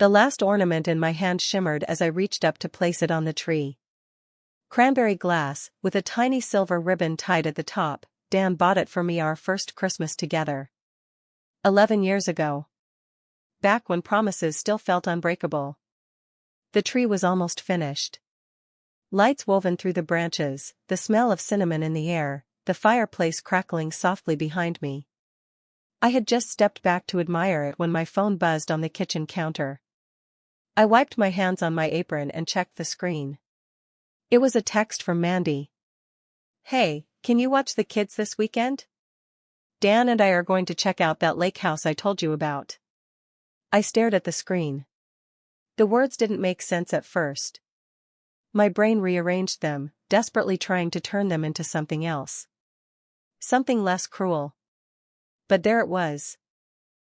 The last ornament in my hand shimmered as I reached up to place it on the tree. Cranberry glass, with a tiny silver ribbon tied at the top. Dan bought it for me our first Christmas together. 11 years ago. Back when promises still felt unbreakable. The tree was almost finished. Lights woven through the branches, the smell of cinnamon in the air, the fireplace crackling softly behind me. I had just stepped back to admire it when my phone buzzed on the kitchen counter. I wiped my hands on my apron and checked the screen. It was a text from Mandy. "Hey, can you watch the kids this weekend? Dan and I are going to check out that lake house I told you about." I stared at the screen. The words didn't make sense at first. My brain rearranged them, desperately trying to turn them into something else. Something less cruel. But there it was.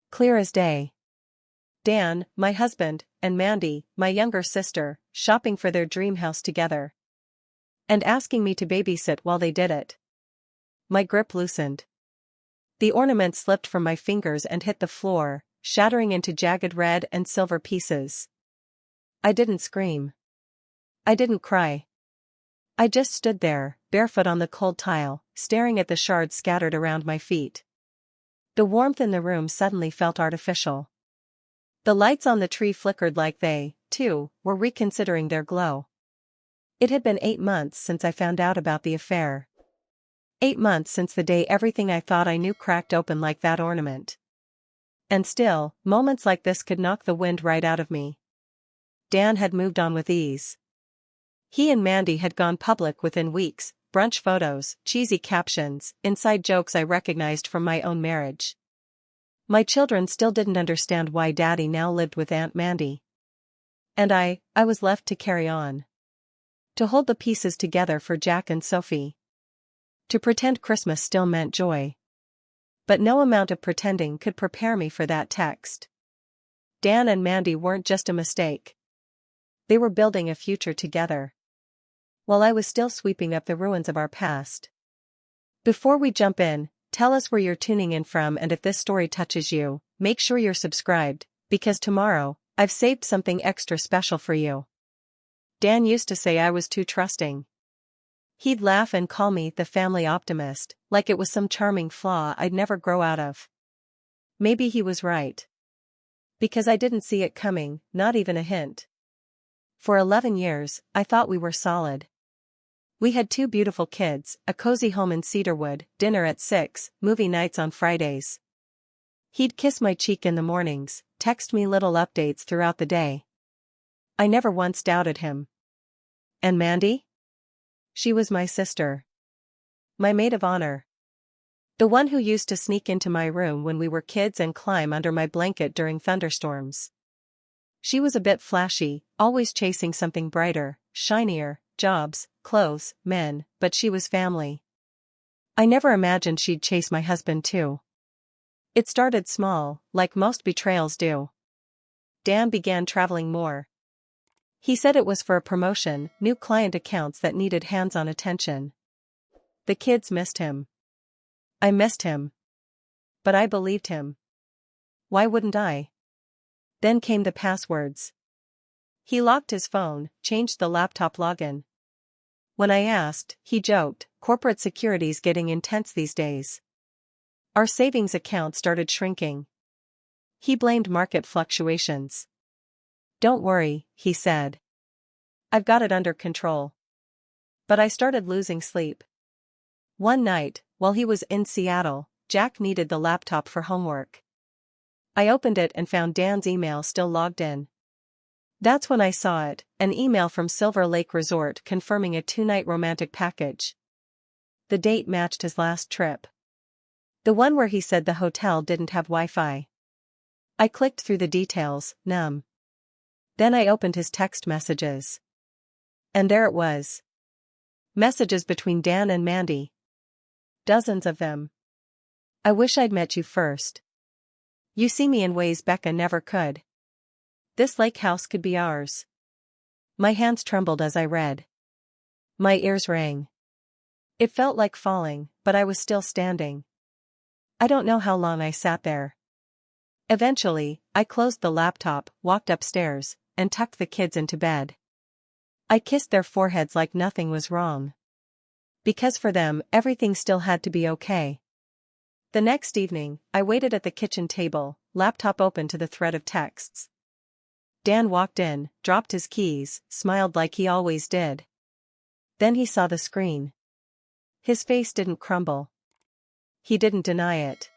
Clear as day. Dan, my husband, and Mandy, my younger sister, shopping for their dream house together. And asking me to babysit while they did it. My grip loosened. The ornament slipped from my fingers and hit the floor, shattering into jagged red and silver pieces. I didn't scream. I didn't cry. I just stood there, barefoot on the cold tile, staring at the shards scattered around my feet. The warmth in the room suddenly felt artificial. The lights on the tree flickered like they, too, were reconsidering their glow. It had been 8 months since I found out about the affair. 8 months since the day everything I thought I knew cracked open like that ornament. And still, moments like this could knock the wind right out of me. Dan had moved on with ease. He and Mandy had gone public within weeks, brunch photos, cheesy captions, inside jokes I recognized from my own marriage. My children still didn't understand why Daddy now lived with Aunt Mandy. And I was left to carry on. To hold the pieces together for Jack and Sophie. To pretend Christmas still meant joy. But no amount of pretending could prepare me for that text. Dan and Mandy weren't just a mistake. They were building a future together. While I was still sweeping up the ruins of our past. Before we jump in, tell us where you're tuning in from, and if this story touches you, make sure you're subscribed, because tomorrow, I've saved something extra special for you. Dan used to say I was too trusting. He'd laugh and call me the family optimist, like it was some charming flaw I'd never grow out of. Maybe he was right. Because I didn't see it coming, not even a hint. For 11 years, I thought we were solid. We had 2 beautiful kids, a cozy home in Cedarwood, dinner at 6, movie nights on Fridays. He'd kiss my cheek in the mornings, text me little updates throughout the day. I never once doubted him. And Mandy? She was my sister. My maid of honor. The one who used to sneak into my room when we were kids and climb under my blanket during thunderstorms. She was a bit flashy, always chasing something brighter, shinier, jobs, clothes, men, but she was family. I never imagined she'd chase my husband too. It started small, like most betrayals do. Dan began traveling more. He said it was for a promotion, new client accounts that needed hands-on attention. The kids missed him. I missed him. But I believed him. Why wouldn't I? Then came the passwords. He locked his phone, changed the laptop login. When I asked, he joked, corporate security's getting intense these days. Our savings account started shrinking. He blamed market fluctuations. Don't worry, he said. I've got it under control. But I started losing sleep. One night, while he was in Seattle, Jack needed the laptop for homework. I opened it and found Dan's email still logged in. That's when I saw it, an email from Silver Lake Resort confirming a 2-night romantic package. The date matched his last trip. The one where he said the hotel didn't have Wi-Fi. I clicked through the details, numb. Then I opened his text messages. And there it was. Messages between Dan and Mandy. Dozens of them. I wish I'd met you first. You see me in ways Becca never could. This lake house could be ours. My hands trembled as I read. My ears rang. It felt like falling, but I was still standing. I don't know how long I sat there. Eventually, I closed the laptop, walked upstairs, and tucked the kids into bed. I kissed their foreheads like nothing was wrong. Because for them, everything still had to be okay. The next evening, I waited at the kitchen table, laptop open to the thread of texts. Dan walked in, dropped his keys, smiled like he always did. Then he saw the screen. His face didn't crumble. He didn't deny it.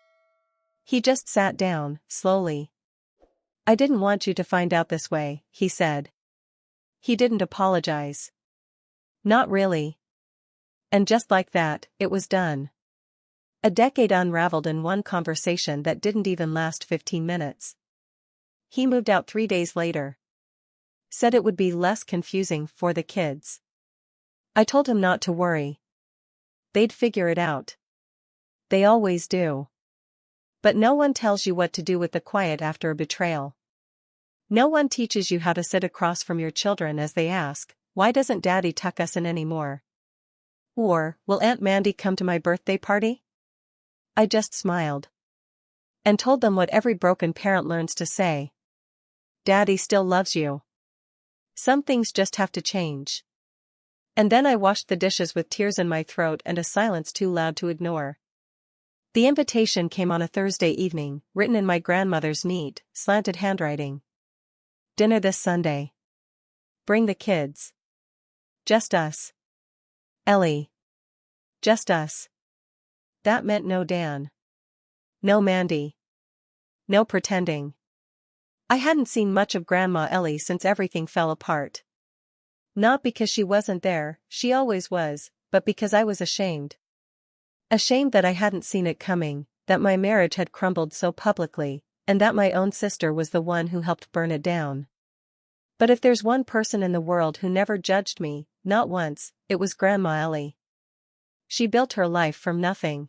He just sat down, slowly. "I didn't want you to find out this way," he said. He didn't apologize. Not really. And just like that, it was done. A decade unraveled in one conversation that didn't even last 15 minutes. He moved out 3 days later. Said it would be less confusing for the kids. I told him not to worry. They'd figure it out. They always do. But no one tells you what to do with the quiet after a betrayal. No one teaches you how to sit across from your children as they ask, "Why doesn't Daddy tuck us in anymore?" Or, "Will Aunt Mandy come to my birthday party?" I just smiled. And told them what every broken parent learns to say. Daddy still loves you. Some things just have to change. And then I washed the dishes with tears in my throat and a silence too loud to ignore. The invitation came on a Thursday evening, written in my grandmother's neat, slanted handwriting. "Dinner this Sunday. Bring the kids. Just us. Ellie. Just us." That meant no Dan. No Mandy. No pretending. I hadn't seen much of Grandma Ellie since everything fell apart. Not because she wasn't there, she always was, but because I was ashamed. Ashamed that I hadn't seen it coming, that my marriage had crumbled so publicly, and that my own sister was the one who helped burn it down. But if there's one person in the world who never judged me, not once, it was Grandma Ellie. She built her life from nothing.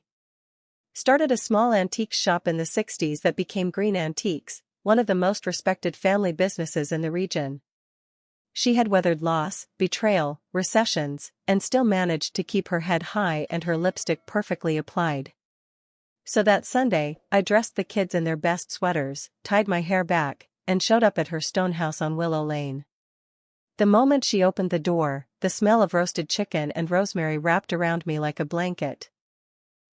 Started a small antique shop in the 60s that became Green Antiques, one of the most respected family businesses in the region. She had weathered loss, betrayal, recessions, and still managed to keep her head high and her lipstick perfectly applied. So that Sunday, I dressed the kids in their best sweaters, tied my hair back, and showed up at her stone house on Willow Lane. The moment she opened the door, the smell of roasted chicken and rosemary wrapped around me like a blanket.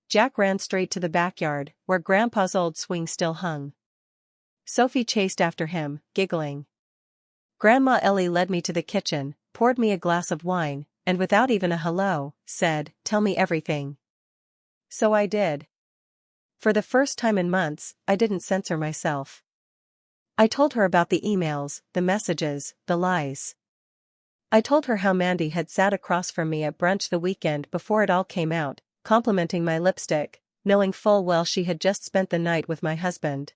Jack ran straight to the backyard, where Grandpa's old swing still hung. Sophie chased after him, giggling. Grandma Ellie led me to the kitchen, poured me a glass of wine, and without even a hello, said, "Tell me everything." So I did. For the first time in months, I didn't censor myself. I told her about the emails, the messages, the lies. I told her how Mandy had sat across from me at brunch the weekend before it all came out, complimenting my lipstick, knowing full well she had just spent the night with my husband.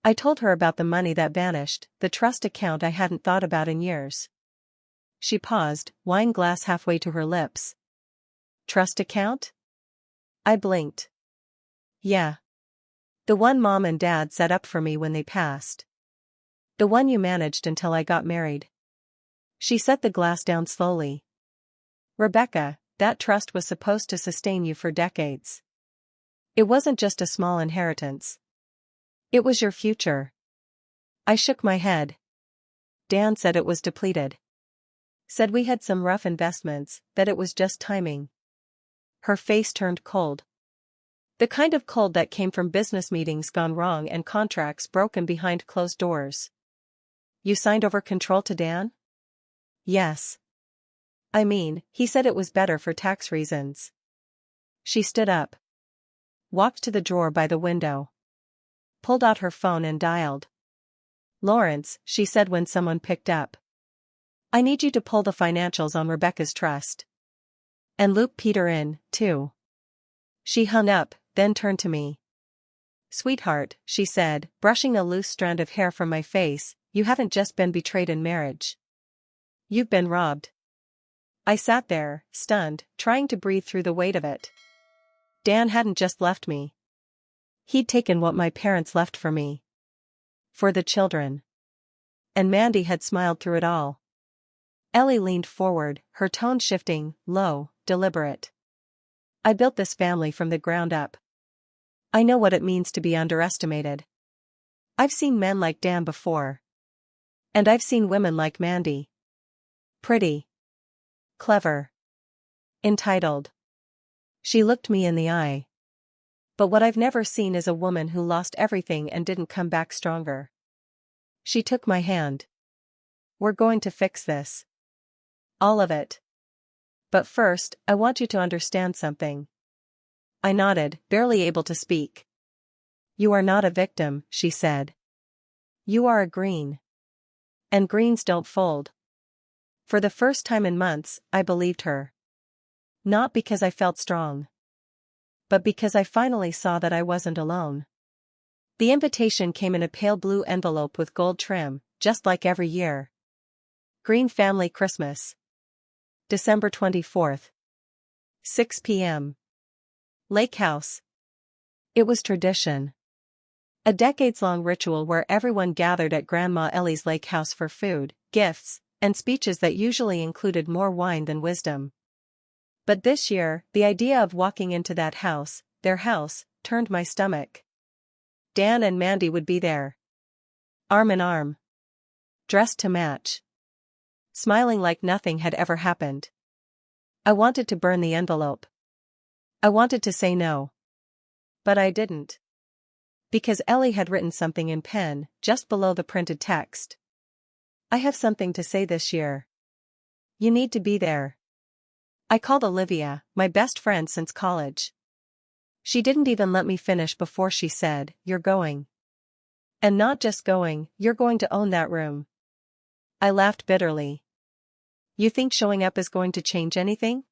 I told her about the money that vanished, the trust account I hadn't thought about in years. She paused, wine glass halfway to her lips. "Trust account?" I blinked. "Yeah. The one Mom and Dad set up for me when they passed. The one you managed until I got married." She set the glass down slowly. "Rebecca, that trust was supposed to sustain you for decades. It wasn't just a small inheritance. It was your future." I shook my head. Dan said it was depleted. Said we had some rough investments, that it was just timing. Her face turned cold. The kind of cold that came from business meetings gone wrong and contracts broken behind closed doors. "You signed over control to Dan?" "Yes. I mean, he said it was better for tax reasons." She stood up. Walked to the drawer by the window. Pulled out her phone and dialed. "Lawrence," she said when someone picked up. "I need you to pull the financials on Rebecca's trust. And loop Peter in, too." She hung up, then turned to me. "Sweetheart," she said, brushing a loose strand of hair from my face, "you haven't just been betrayed in marriage. You've been robbed." I sat there, stunned, trying to breathe through the weight of it. Dan hadn't just left me. He'd taken what my parents left for me. For the children. And Mandy had smiled through it all. Ellie leaned forward, her tone shifting, low, deliberate. "I built this family from the ground up. I know what it means to be underestimated. I've seen men like Dan before. And I've seen women like Mandy. Pretty. Clever. Entitled. She looked me in the eye. But what I've never seen is a woman who lost everything and didn't come back stronger. She took my hand. We're going to fix this. All of it. But first, I want you to understand something. I nodded, barely able to speak. You are not a victim, she said. You are a green. And greens don't fold. For the first time in months, I believed her. Not because I felt strong. But because I finally saw that I wasn't alone. The invitation came in a pale blue envelope with gold trim, just like every year. Green Family Christmas. December 24th. 6 p.m. Lake House. It was tradition. A decades-long ritual where everyone gathered at Grandma Ellie's lake house for food, gifts, and speeches that usually included more wine than wisdom. But this year, the idea of walking into that house, their house, turned my stomach. Dan and Mandy would be there. Arm in arm. Dressed to match. Smiling like nothing had ever happened. I wanted to burn the envelope. I wanted to say no. But I didn't. Because Ellie had written something in pen, just below the printed text. I have something to say this year. You need to be there. I called Olivia, my best friend since college. She didn't even let me finish before she said, "You're going. And not just going, you're going to own that room." I laughed bitterly. You think showing up is going to change anything?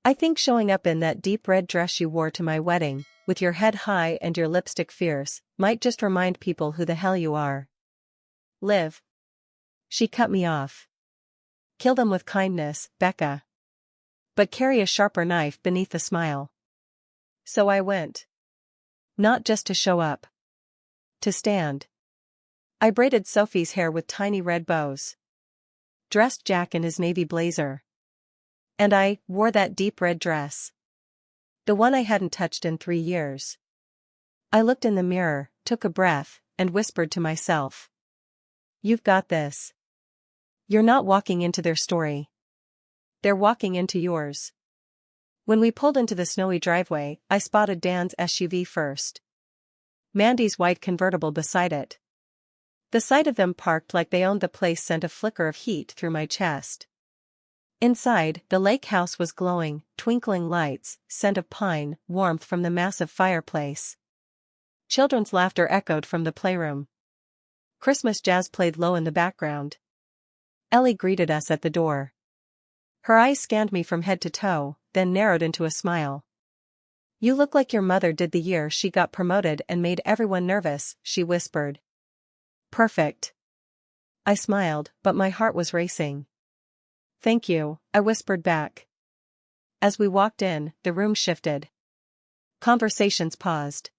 I think showing up in that deep red dress you wore to my wedding, with your head high and your lipstick fierce, might just remind people who the hell you are. Live. She cut me off. Kill them with kindness, Becca. But carry a sharper knife beneath the smile. So I went. Not just to show up. To stand. I braided Sophie's hair with tiny red bows. Dressed Jack in his navy blazer. And I wore that deep red dress. The one I hadn't touched in 3 years. I looked in the mirror, took a breath, and whispered to myself. You've got this. You're not walking into their story. They're walking into yours. When we pulled into the snowy driveway, I spotted Dan's SUV first. Mandy's white convertible beside it. The sight of them parked like they owned the place sent a flicker of heat through my chest. Inside, the lake house was glowing, twinkling lights, scent of pine, warmth from the massive fireplace. Children's laughter echoed from the playroom. Christmas jazz played low in the background. Ellie greeted us at the door. Her eyes scanned me from head to toe, then narrowed into a smile. You look like your mother did the year she got promoted and made everyone nervous, she whispered. Perfect. I smiled, but my heart was racing. Thank you, I whispered back. As we walked in, the room shifted. Conversations paused.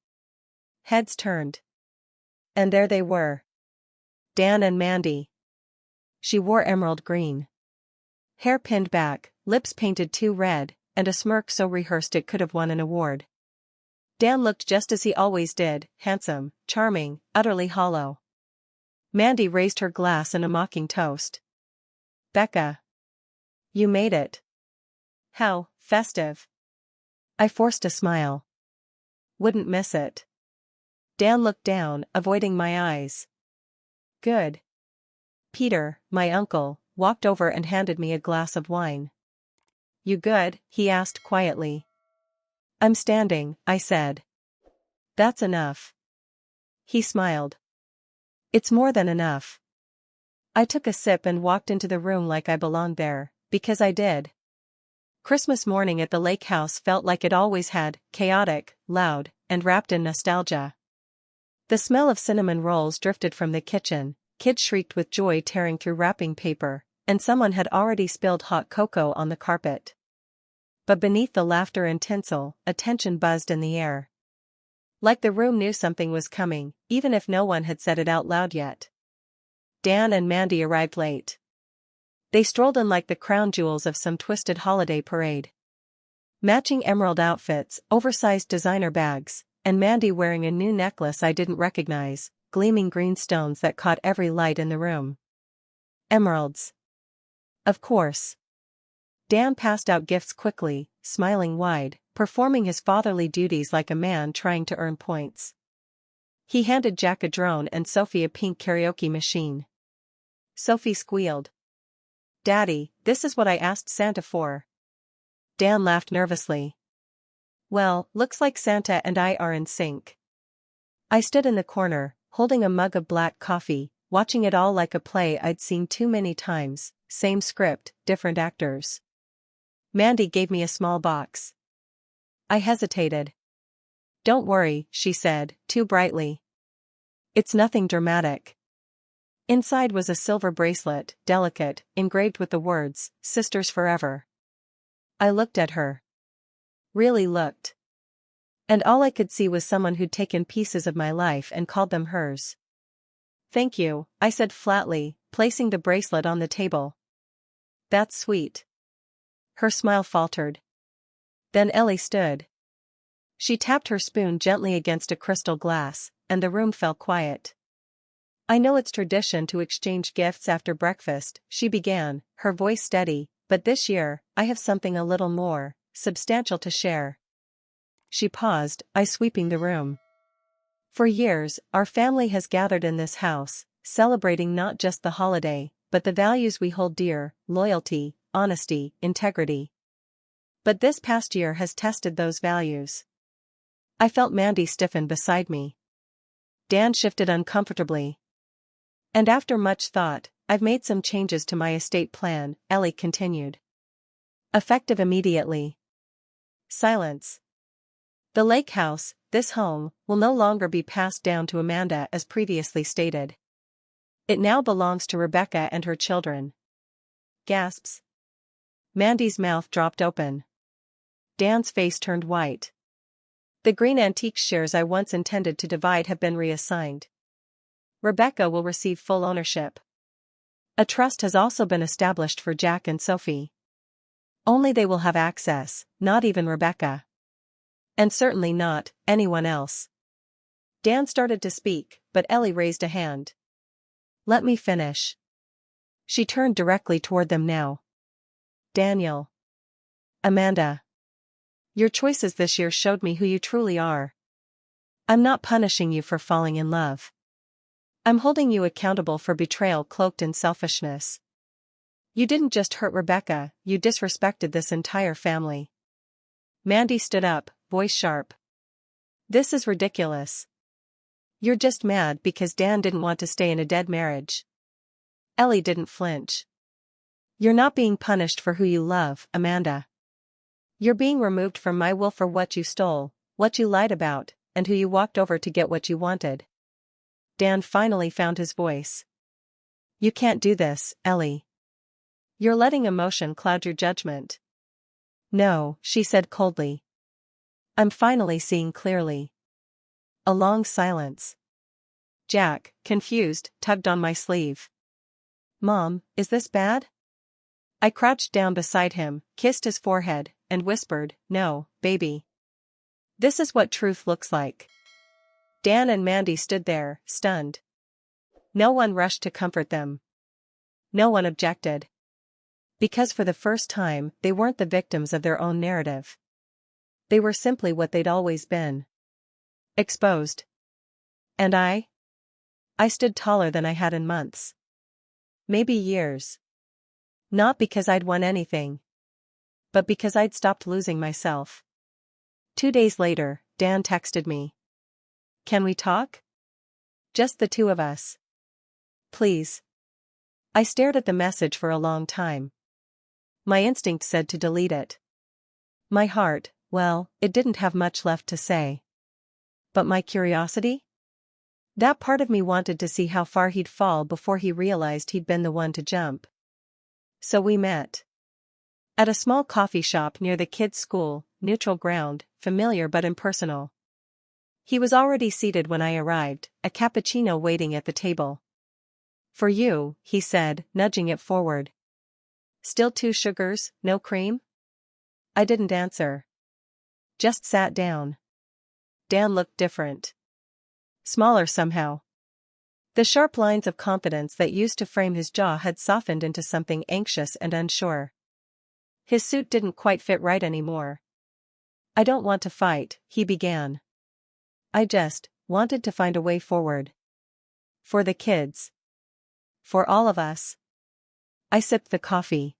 Heads turned. And there they were. Dan and Mandy. She wore emerald green. Hair pinned back, lips painted too red, and a smirk so rehearsed it could have won an award. Dan looked just as he always did, handsome, charming, utterly hollow. Mandy raised her glass in a mocking toast. Becca. You made it. How festive. I forced a smile. Wouldn't miss it. Dan looked down, avoiding my eyes. Good. Peter, my uncle, walked over and handed me a glass of wine. You good? He asked quietly. I'm standing, I said. That's enough. He smiled. It's more than enough. I took a sip and walked into the room like I belonged there, because I did. Christmas morning at the lake house felt like it always had, chaotic, loud, and wrapped in nostalgia. The smell of cinnamon rolls drifted from the kitchen, kids shrieked with joy tearing through wrapping paper, and someone had already spilled hot cocoa on the carpet. But beneath the laughter and tinsel, a tension buzzed in the air. Like the room knew something was coming, even if no one had said it out loud yet. Dan and Mandy arrived late. They strolled in like the crown jewels of some twisted holiday parade. Matching emerald outfits, oversized designer bags, and Mandy wearing a new necklace I didn't recognize, gleaming green stones that caught every light in the room. Emeralds. Of course. Dan passed out gifts quickly, smiling wide, performing his fatherly duties like a man trying to earn points. He handed Jack a drone and Sophie a pink karaoke machine. Sophie squealed. "Daddy, this is what I asked Santa for." Dan laughed nervously. "Well, looks like Santa and I are in sync." I stood in the corner, holding a mug of black coffee, watching it all like a play I'd seen too many times, same script, different actors. Mandy gave me a small box. I hesitated. "Don't worry," she said, too brightly. "It's nothing dramatic." Inside was a silver bracelet, delicate, engraved with the words, "Sisters Forever." I looked at her. Really looked. And all I could see was someone who'd taken pieces of my life and called them hers. "Thank you," I said flatly, placing the bracelet on the table. "That's sweet." Her smile faltered. Then Ellie stood. She tapped her spoon gently against a crystal glass, and the room fell quiet. "I know it's tradition to exchange gifts after breakfast," she began, her voice steady, "but this year, I have something a little more substantial to share." She paused, eye sweeping the room. "For years, our family has gathered in this house, celebrating not just the holiday, but the values we hold dear: loyalty, honesty, integrity. But this past year has tested those values." I felt Mandy stiffen beside me. Dan shifted uncomfortably. "And after much thought, I've made some changes to my estate plan," Ellie continued. "Effective immediately." Silence. "The lake house, this home, will no longer be passed down to Amanda as previously stated. It now belongs to Rebecca and her children." Gasps. Mandy's mouth dropped open. Dan's face turned white. "The green antique shares I once intended to divide have been reassigned. Rebecca will receive full ownership. A trust has also been established for Jack and Sophie. Only they will have access, not even Rebecca. And certainly not anyone else." Dan started to speak, but Ellie raised a hand. "Let me finish." She turned directly toward them now. "Daniel. Amanda. Your choices this year showed me who you truly are. I'm not punishing you for falling in love. I'm holding you accountable for betrayal cloaked in selfishness. You didn't just hurt Rebecca, you disrespected this entire family." Mandy stood up, voice sharp. "This is ridiculous. You're just mad because Dan didn't want to stay in a dead marriage." Ellie didn't flinch. "You're not being punished for who you love, Amanda. You're being removed from my will for what you stole, what you lied about, and who you walked over to get what you wanted." Dan finally found his voice. "You can't do this, Ellie. You're letting emotion cloud your judgment." "No," she said coldly. "I'm finally seeing clearly." A long silence. Jack, confused, tugged on my sleeve. "Mom, is this bad?" I crouched down beside him, kissed his forehead, and whispered, "No, baby. This is what truth looks like." Dan and Mandy stood there, stunned. No one rushed to comfort them. No one objected. Because for the first time, they weren't the victims of their own narrative. They were simply what they'd always been. Exposed. And I stood taller than I had in months. Maybe years. Not because I'd won anything, but because I'd stopped losing myself. 2 days later, Dan texted me. "Can we talk? Just the two of us. Please." I stared at the message for a long time. My instinct said to delete it. My heart, well, it didn't have much left to say. But my curiosity? That part of me wanted to see how far he'd fall before he realized he'd been the one to jump. So we met. At a small coffee shop near the kids' school, neutral ground, familiar but impersonal. He was already seated when I arrived, a cappuccino waiting at the table. "For you," he said, nudging it forward. "Still 2 sugars, no cream?" I didn't answer. Just sat down. Dan looked different. Smaller somehow. The sharp lines of confidence that used to frame his jaw had softened into something anxious and unsure. His suit didn't quite fit right anymore. "I don't want to fight," he began. "I just wanted to find a way forward. For the kids. For all of us." I sipped the coffee.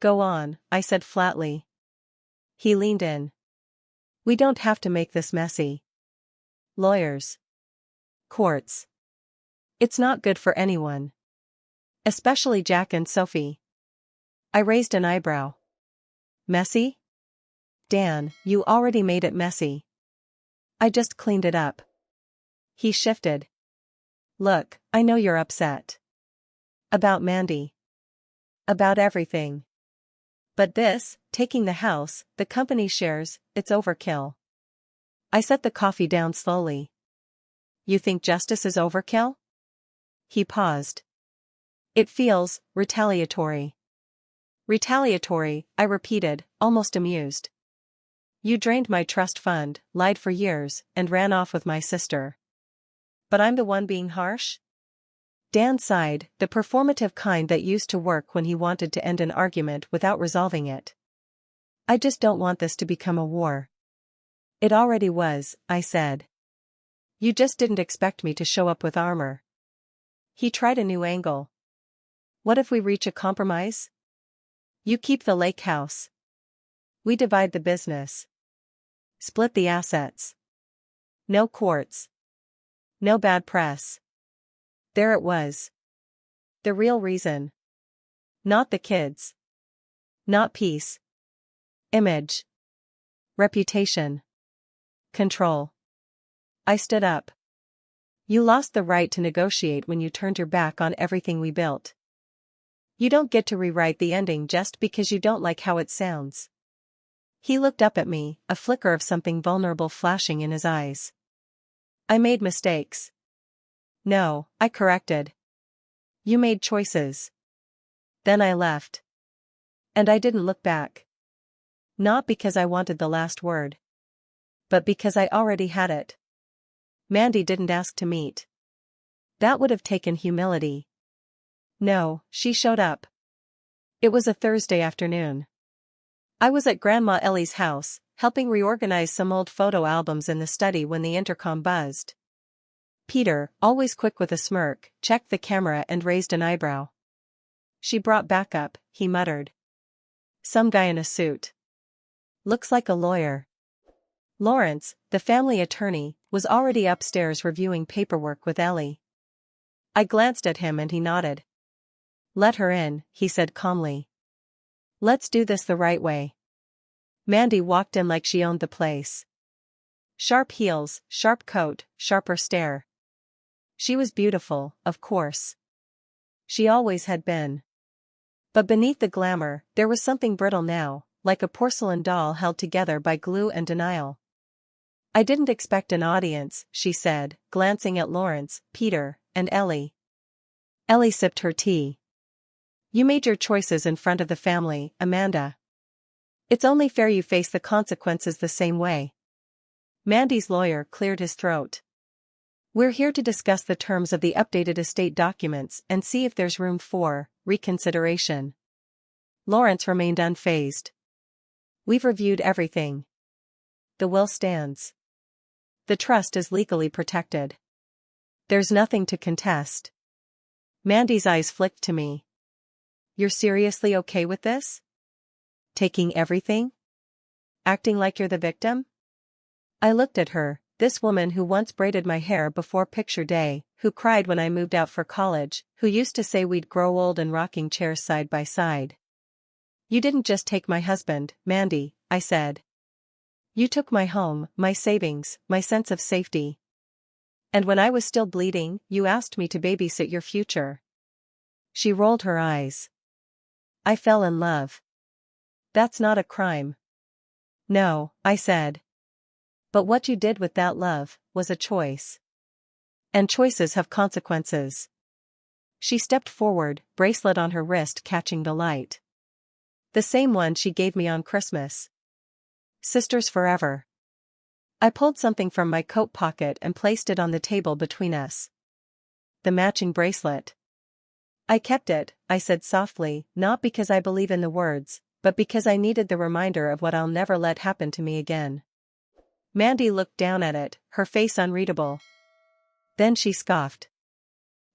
"Go on," I said flatly. He leaned in. "We don't have to make this messy. Lawyers. Courts. It's not good for anyone. Especially Jack and Sophie." I raised an eyebrow. "Messy? Dan, you already made it messy." "I just cleaned it up." He shifted. "Look, I know you're upset. About Mandy. About everything. But this, taking the house, the company shares, it's overkill." I set the coffee down slowly. "You think justice is overkill?" He paused. "It feels retaliatory." "Retaliatory," I repeated, almost amused. "You drained my trust fund, lied for years, and ran off with my sister. But I'm the one being harsh?" Dan sighed, the performative kind that used to work when he wanted to end an argument without resolving it. "I just don't want this to become a war." "It already was," I said. "You just didn't expect me to show up with armor." He tried a new angle. "What if we reach a compromise? You keep the lake house. We divide the business. Split the assets. No courts. No bad press." There it was. The real reason. Not the kids. Not peace. Image. Reputation. Control. I stood up. "You lost the right to negotiate when you turned your back on everything we built. You don't get to rewrite the ending just because you don't like how it sounds." He looked up at me, a flicker of something vulnerable flashing in his eyes. "I made mistakes." "No," I corrected. "You made choices." Then I left. And I didn't look back. Not because I wanted the last word. But because I already had it. Mandy didn't ask to meet. That would have taken humility. No, she showed up. It was a Thursday afternoon. I was at Grandma Ellie's house, helping reorganize some old photo albums in the study when the intercom buzzed. Peter, always quick with a smirk, checked the camera and raised an eyebrow. "She brought backup," he muttered. "Some guy in a suit. Looks like a lawyer." Lawrence, the family attorney, was already upstairs reviewing paperwork with Ellie. I glanced at him and he nodded. "Let her in," he said calmly. "Let's do this the right way." Mandy walked in like she owned the place. Sharp heels, sharp coat, sharper stare. She was beautiful, of course. She always had been. But beneath the glamour, there was something brittle now, like a porcelain doll held together by glue and denial. "I didn't expect an audience," she said, glancing at Lawrence, Peter, and Ellie. Ellie sipped her tea. "You made your choices in front of the family, Amanda. It's only fair you face the consequences the same way." Mandy's lawyer cleared his throat. "We're here to discuss the terms of the updated estate documents and see if there's room for reconsideration." Lawrence remained unfazed. "We've reviewed everything. The will stands. The trust is legally protected. There's nothing to contest." Mandy's eyes flicked to me. "You're seriously okay with this? Taking everything? Acting like you're the victim?" I looked at her, this woman who once braided my hair before picture day, who cried when I moved out for college, who used to say we'd grow old in rocking chairs side by side. "You didn't just take my husband, Mandy," I said. "You took my home, my savings, my sense of safety. And when I was still bleeding, you asked me to babysit your future." She rolled her eyes. "I fell in love." "That's not a crime." "No," I said. "But what you did with that love was a choice. And choices have consequences." She stepped forward, bracelet on her wrist catching the light. "The same one she gave me on Christmas. Sisters forever." I pulled something from my coat pocket and placed it on the table between us. the matching bracelet. I kept it, I said softly, not because I believe in the words, but because I needed the reminder of what I'll never let happen to me again. Mandy looked down at it, her face unreadable. Then she scoffed.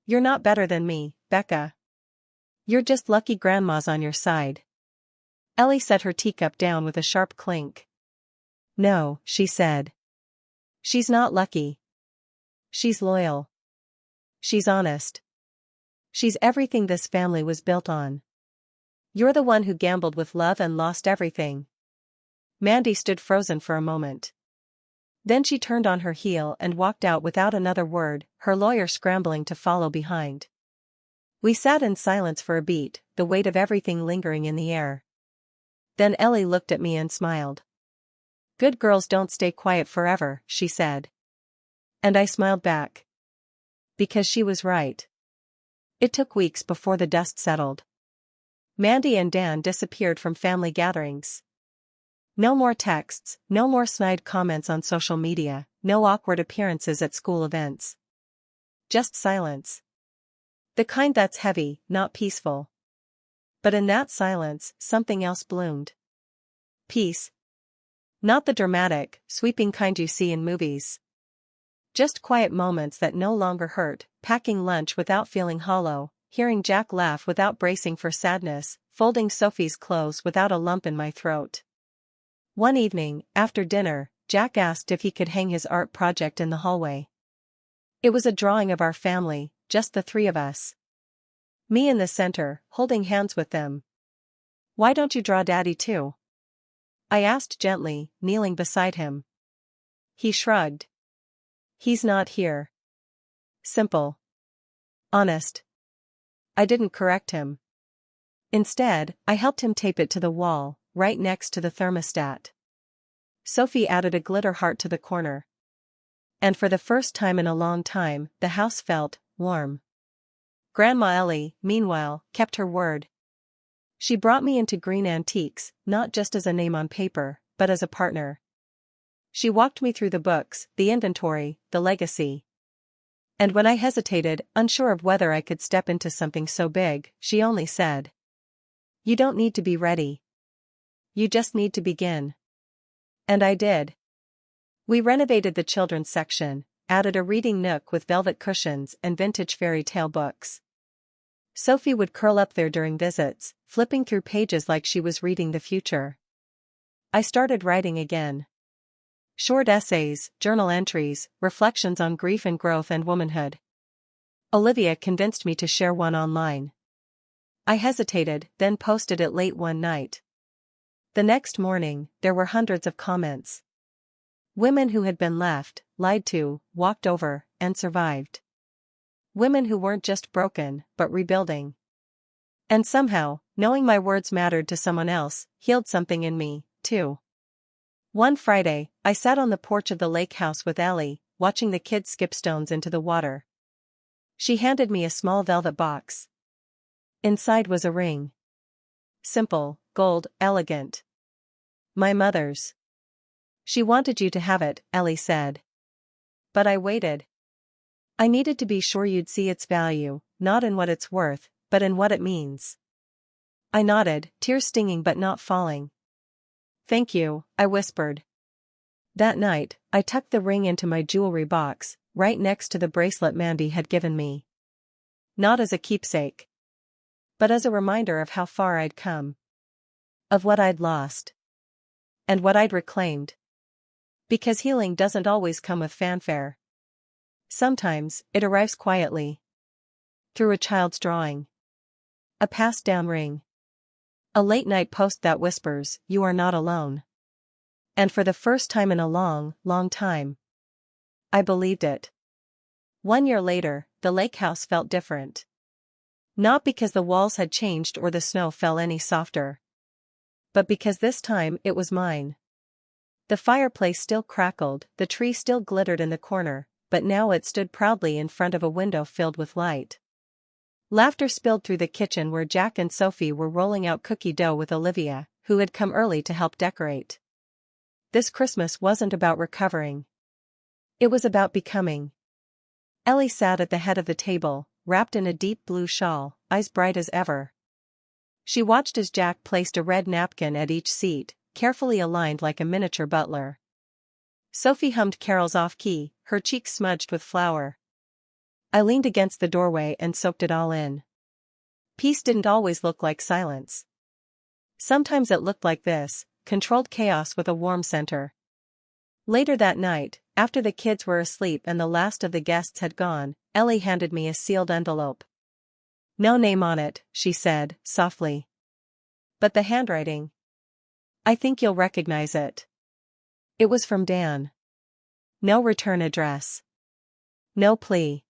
You're not better than me, Becca. You're just lucky grandma's on your side. Ellie set her teacup down with a sharp clink. No, she said. She's not lucky. She's loyal. She's honest. She's everything this family was built on. You're the one who gambled with love and lost everything. Mandy stood frozen for a moment. Then she turned on her heel and walked out without another word, her lawyer scrambling to follow behind. We sat in silence for a beat, the weight of everything lingering in the air. Then Ellie looked at me and smiled. Good girls don't stay quiet forever, she said. And I smiled back. Because she was right. It took weeks before the dust settled. Mandy and Dan disappeared from family gatherings. No more texts, no more snide comments on social media, no awkward appearances at school events. Just silence. The kind that's heavy, not peaceful. But in that silence, something else bloomed. Peace. Not the dramatic, sweeping kind you see in movies. Just quiet moments that no longer hurt, packing lunch without feeling hollow, hearing Jack laugh without bracing for sadness, folding Sophie's clothes without a lump in my throat. One evening, after dinner, Jack asked if he could hang his art project in the hallway. It was a drawing of our family, just the three of us. Me in the center, holding hands with them. Why don't you draw Daddy too? I asked gently, kneeling beside him. He shrugged. He's not here. Simple. Honest. I didn't correct him. Instead, I helped him tape it to the wall, right next to the thermostat. Sophie added a glitter heart to the corner. And for the first time in a long time, the house felt warm. Grandma Ellie, meanwhile, kept her word. She brought me into Green Antiques, not just as a name on paper, but as a partner. She walked me through the books, the inventory, the legacy. And when I hesitated, unsure of whether I could step into something so big, she only said, "You don't need to be ready. You just need to begin." And I did. We renovated the children's section, added a reading nook with velvet cushions and vintage fairy tale books. Sophie would curl up there during visits, flipping through pages like she was reading the future. I started writing again. Short essays, journal entries, reflections on grief and growth and womanhood. Olivia convinced me to share one online. I hesitated, then posted it late one night. The next morning, there were hundreds of comments. Women who had been left, lied to, walked over, and survived. Women who weren't just broken, but rebuilding. And somehow, knowing my words mattered to someone else, healed something in me, too. One Friday, I sat on the porch of the lake house with Ellie, watching the kids skip stones into the water. She handed me a small velvet box. Inside was a ring. Simple, gold, elegant. My mother's. She wanted you to have it, Ellie said. But I waited. I needed to be sure you'd see its value, not in what it's worth, but in what it means. I nodded, tears stinging but not falling. Thank you, I whispered. That night, I tucked the ring into my jewelry box, right next to the bracelet Mandy had given me. Not as a keepsake, but as a reminder of how far I'd come. Of what I'd lost. And what I'd reclaimed. Because healing doesn't always come with fanfare. Sometimes, it arrives quietly. Through a child's drawing. A passed-down ring. A late-night post that whispers, "You are not alone." And for the first time in a long, long time, I believed it. 1 year later, the lake house felt different. Not because the walls had changed or the snow fell any softer. But because this time it was mine. The fireplace still crackled, the tree still glittered in the corner, but now it stood proudly in front of a window filled with light. Laughter spilled through the kitchen where Jack and Sophie were rolling out cookie dough with Olivia, who had come early to help decorate. This Christmas wasn't about recovering. It was about becoming. Ellie sat at the head of the table, wrapped in a deep blue shawl, eyes bright as ever. She watched as Jack placed a red napkin at each seat, carefully aligned like a miniature butler. Sophie hummed carols off-key, her cheeks smudged with flour. I leaned against the doorway and soaked it all in. Peace didn't always look like silence. Sometimes it looked like this, controlled chaos with a warm center. Later that night, after the kids were asleep and the last of the guests had gone, Ellie handed me a sealed envelope. "No name on it," she said, softly. "But the handwriting. I think you'll recognize it." It was from Dan. No return address. No plea.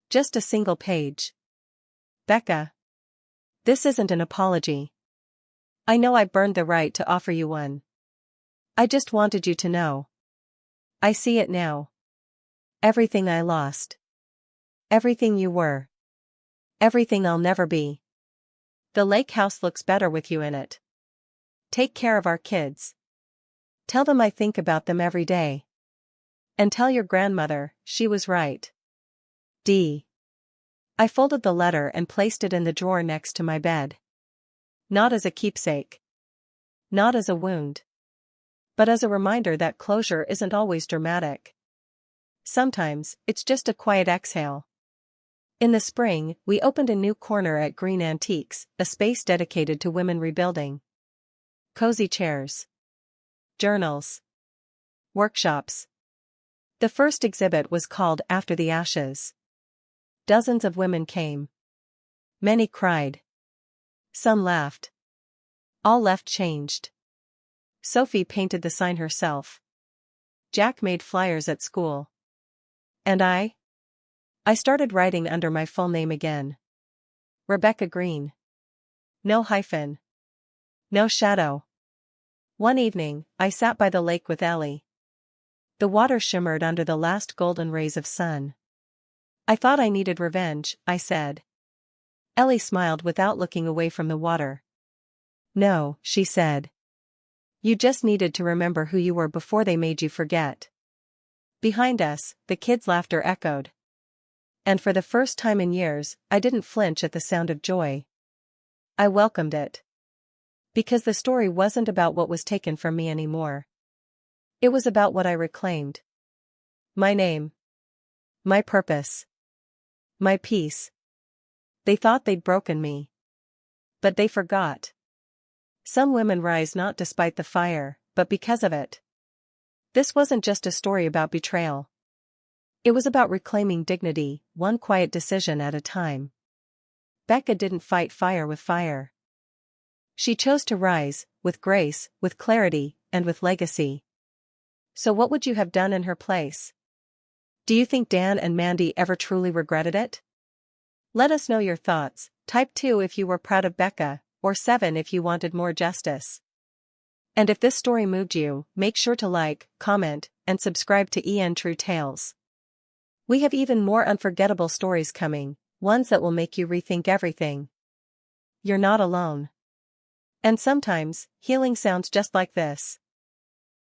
Just a single page. "Becca. This isn't an apology. I know I burned the right to offer you one. I just wanted you to know. I see it now. Everything I lost. Everything you were. Everything I'll never be. The lake house looks better with you in it. Take care of our kids. Tell them I think about them every day. And tell your grandmother, she was right. D." I folded the letter and placed it in the drawer next to my bed. Not as a keepsake. Not as a wound. But as a reminder that closure isn't always dramatic. Sometimes, it's just a quiet exhale. In the spring, we opened a new corner at Green Antiques, a space dedicated to women rebuilding. Cozy chairs. Journals. Workshops. The first exhibit was called After the Ashes. Dozens of women came. Many cried. Some laughed. All left changed. Sophie painted the sign herself. Jack made flyers at school. And I started writing under my full name again. Rebecca Green. No hyphen. No shadow. One evening, I sat by the lake with Ellie. The water shimmered under the last golden rays of sun. "I thought I needed revenge," I said. Ellie smiled without looking away from the water. "No," she said. "You just needed to remember who you were before they made you forget." Behind us, the kids' laughter echoed. And for the first time in years, I didn't flinch at the sound of joy. I welcomed it. Because the story wasn't about what was taken from me anymore. It was about what I reclaimed. My name. My purpose. My peace. They thought they'd broken me. But they forgot. Some women rise not despite the fire, but because of it. This wasn't just a story about betrayal. It was about reclaiming dignity, one quiet decision at a time. Becca didn't fight fire with fire. She chose to rise, with grace, with clarity, and with legacy. So what would you have done in her place? Do you think Dan and Mandy ever truly regretted it? Let us know your thoughts. Type 2 if you were proud of Becca, or 7 if you wanted more justice. And if this story moved you, make sure to like, comment, and subscribe to True Tales. We have even more unforgettable stories coming, ones that will make you rethink everything. You're not alone. And sometimes, healing sounds just like this.